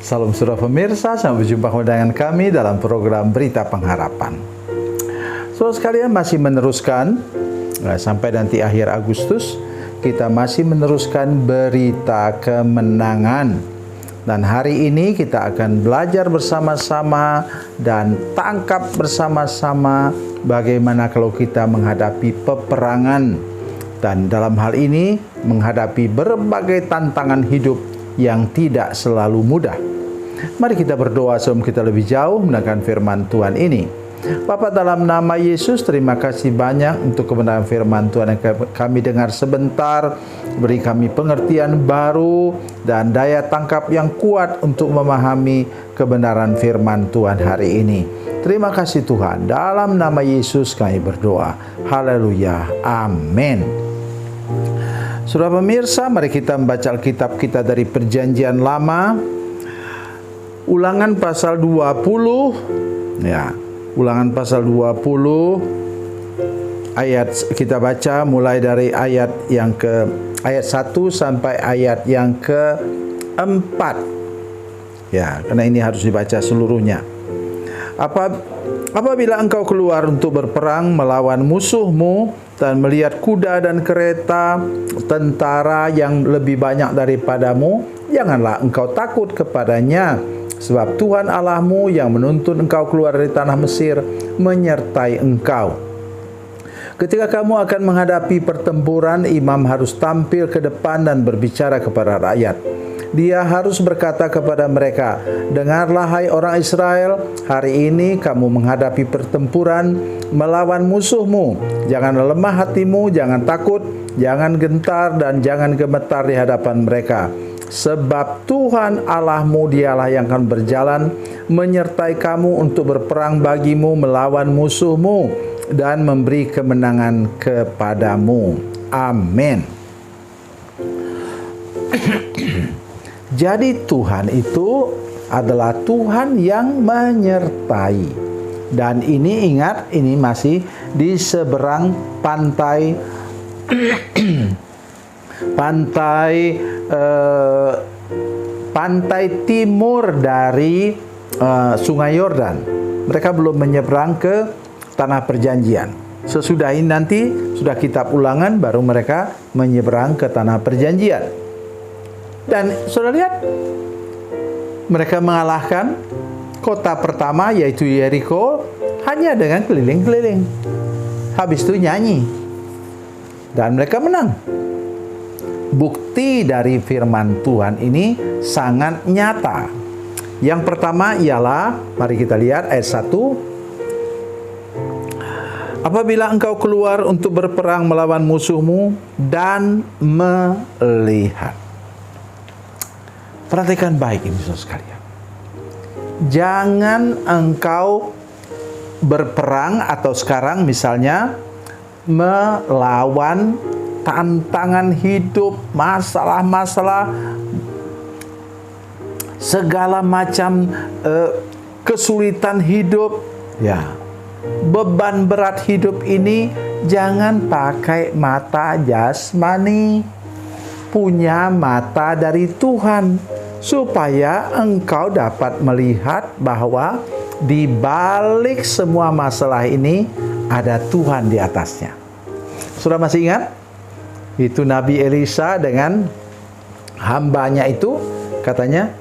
Salam surah pemirsa, sampai jumpa dengan kami dalam program Berita Pengharapan. Saudara sekalian, masih meneruskan sampai nanti akhir Agustus, kita masih meneruskan berita kemenangan. Dan hari ini kita akan belajar bersama-sama dan tangkap bersama-sama bagaimana kalau kita menghadapi peperangan. Dan dalam hal ini menghadapi berbagai tantangan hidup yang tidak selalu mudah. Mari kita berdoa sebelum kita lebih jauh mendengarkan firman Tuhan ini. Bapa, dalam nama Yesus, terima kasih banyak untuk kebenaran firman Tuhan yang kami dengar sebentar. Beri kami pengertian baru dan daya tangkap yang kuat untuk memahami kebenaran firman Tuhan hari ini. Terima kasih Tuhan, dalam nama Yesus kami berdoa. Haleluya, amin. Saudara pemirsa, mari kita membaca Alkitab kita dari Perjanjian Lama, Ulangan pasal 20, ya. Ulangan pasal 20 ayat, kita baca mulai dari ayat 1 sampai ayat yang ke-4. Ya, karena ini harus dibaca seluruhnya. Apabila engkau keluar untuk berperang melawan musuhmu dan melihat kuda dan kereta tentara yang lebih banyak daripadamu, janganlah engkau takut kepadanya. Sebab Tuhan Allahmu yang menuntun engkau keluar dari tanah Mesir menyertai engkau. Ketika kamu akan menghadapi pertempuran, imam harus tampil ke depan dan berbicara kepada rakyat. Dia harus berkata kepada mereka, dengarlah hai orang Israel, hari ini kamu menghadapi pertempuran melawan musuhmu. Jangan lemah hatimu, jangan takut, jangan gentar dan jangan gemetar di hadapan mereka. Sebab Tuhan Allahmu dialah yang akan berjalan menyertai kamu untuk berperang bagimu melawan musuhmu dan memberi kemenangan kepadamu. Amin. Jadi Tuhan itu adalah Tuhan yang menyertai. Dan ini ingat, ini masih di seberang pantai pantai timur dari Sungai Yordan. Mereka belum menyeberang ke tanah perjanjian. Sesudah ini nanti sudah kitab Ulangan baru mereka menyeberang ke tanah perjanjian. Dan saudara lihat, mereka mengalahkan kota pertama yaitu Yeriko hanya dengan keliling-keliling. Habis itu nyanyi. Dan mereka menang. Bukti dari firman Tuhan ini sangat nyata. Yang pertama ialah, mari kita lihat ayat 1. Apabila engkau keluar untuk berperang melawan musuhmu dan melihat. Perhatikan baik ini saudara sekalian. Jangan engkau berperang atau sekarang misalnya melawan tantangan hidup, masalah-masalah, segala macam kesulitan hidup, ya, beban berat hidup ini jangan pakai mata jasmani, punya mata dari Tuhan, supaya engkau dapat melihat bahwa di balik semua masalah ini ada Tuhan di atasnya. Sudah masih ingat? Itu Nabi Elisa dengan hambanya itu, katanya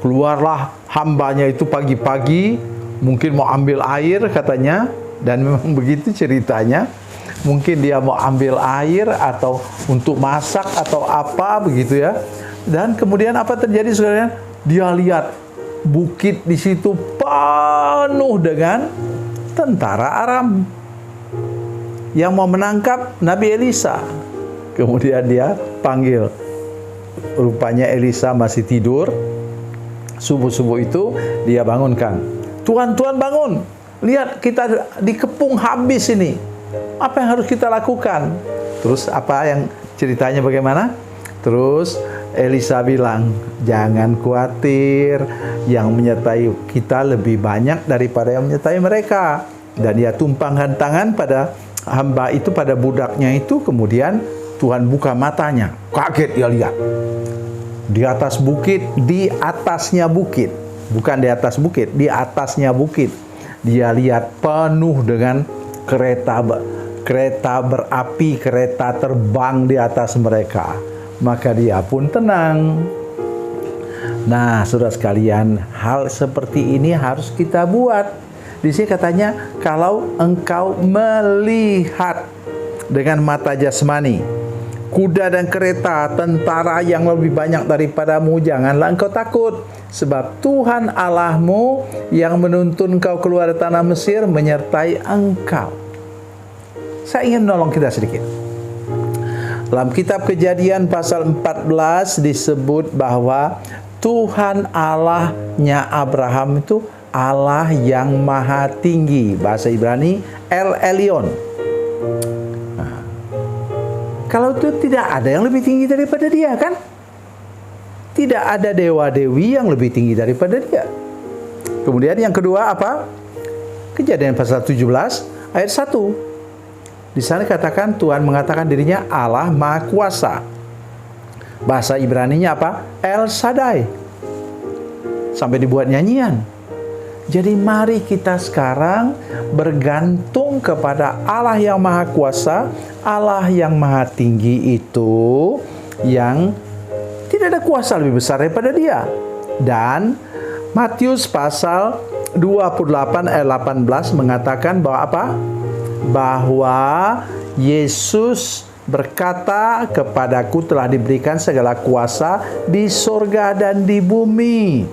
keluarlah hambanya itu pagi-pagi, mungkin mau ambil air katanya, dan memang begitu ceritanya. Mungkin dia mau ambil air atau untuk masak atau apa begitu ya. Dan kemudian apa terjadi saudara? Dia lihat bukit di situ penuh dengan tentara Aram yang mau menangkap Nabi Elisa. Kemudian dia panggil. Rupanya Elisa masih tidur. Subuh-subuh itu dia bangunkan. Tuhan, Tuhan bangun. Lihat kita dikepung habis ini. Apa yang harus kita lakukan? Terus apa yang ceritanya bagaimana? Terus Elisa bilang, jangan khawatir. Yang menyertai kita lebih banyak daripada yang menyertai mereka. Dan dia tumpangkan tangan pada hamba itu, pada budaknya itu. Kemudian Tuhan buka matanya. Kaget dia lihat. di atas bukit, di atasnya bukit. Bukan di atas bukit, di atasnya bukit. Dia lihat penuh dengan kereta berapi, kereta terbang di atas mereka. Maka dia pun tenang. Nah, saudara sekalian, hal seperti ini harus kita buat. Di sini katanya, kalau engkau melihat dengan mata jasmani, kuda dan kereta, tentara yang lebih banyak daripadamu, janganlah engkau takut. Sebab Tuhan Allahmu yang menuntun engkau keluar dari tanah Mesir menyertai engkau. Saya ingin menolong kita sedikit. Dalam kitab Kejadian pasal 14 disebut bahwa Tuhan Allahnya Abraham itu Allah yang maha tinggi. Bahasa Ibrani El Elyon. Nah, kalau itu tidak ada yang lebih tinggi daripada dia, kan? Tidak ada dewa-dewi yang lebih tinggi daripada dia. Kemudian yang kedua apa? Kejadian pasal 17 ayat 1. Di sana katakan Tuhan mengatakan dirinya Allah Maha Kuasa. Bahasa Ibraninya apa? El Shaddai. Sampai dibuat nyanyian. Jadi mari kita sekarang bergantung kepada Allah yang Maha Kuasa, Allah yang Maha Tinggi itu, yang tidak ada kuasa lebih besar daripada dia. Dan Matius pasal 28 ayat 18 mengatakan bahwa apa? Bahwa Yesus berkata, kepadaku telah diberikan segala kuasa di surga dan di bumi.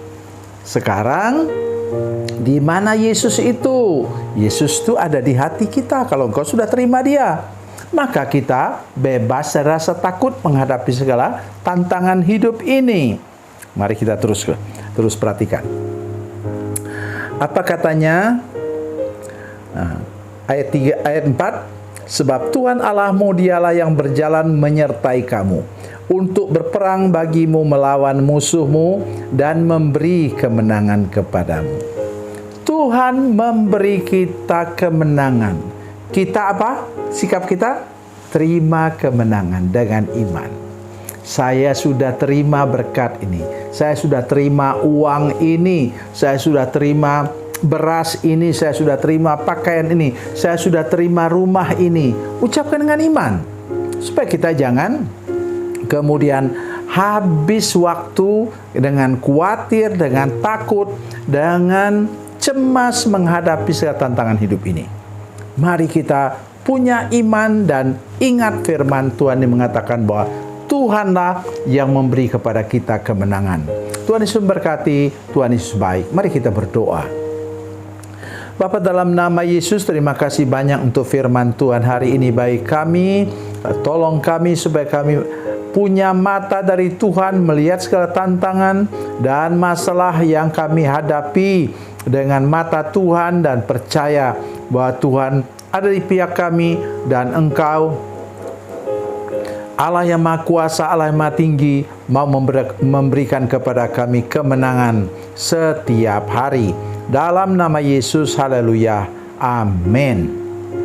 Sekarang, di mana Yesus itu? Yesus itu ada di hati kita. Kalau engkau sudah terima dia, maka kita bebas dari rasa takut menghadapi segala tantangan hidup ini. Mari kita terus perhatikan. Apa katanya? Nah, ayat 3, ayat 4. Sebab Tuhan Allahmu dialah yang berjalan menyertai kamu untuk berperang bagimu melawan musuhmu dan memberi kemenangan kepadamu. Tuhan memberi kita kemenangan. Kita apa? Sikap kita? Terima kemenangan dengan iman. Saya sudah terima berkat ini. Saya sudah terima uang ini. Saya sudah terima beras ini. Saya sudah terima pakaian ini. Saya sudah terima rumah ini. Ucapkan dengan iman. Supaya kita jangan kemudian habis waktu dengan khawatir, dengan takut, dengan cemas menghadapi segala tantangan hidup ini. Mari kita punya iman dan ingat firman Tuhan yang mengatakan bahwa Tuhanlah yang memberi kepada kita kemenangan. Tuhan Yesus memberkati, Tuhan Yesus baik. Mari kita berdoa. Bapa, dalam nama Yesus, terima kasih banyak untuk firman Tuhan hari ini bagi kami. Tolong kami supaya kami punya mata dari Tuhan melihat segala tantangan dan masalah yang kami hadapi dengan mata Tuhan dan percaya bahwa Tuhan ada di pihak kami dan Engkau Allah yang Maha Kuasa, Allah yang Maha Tinggi mau memberikan kepada kami kemenangan setiap hari. Dalam nama Yesus, haleluya, amin.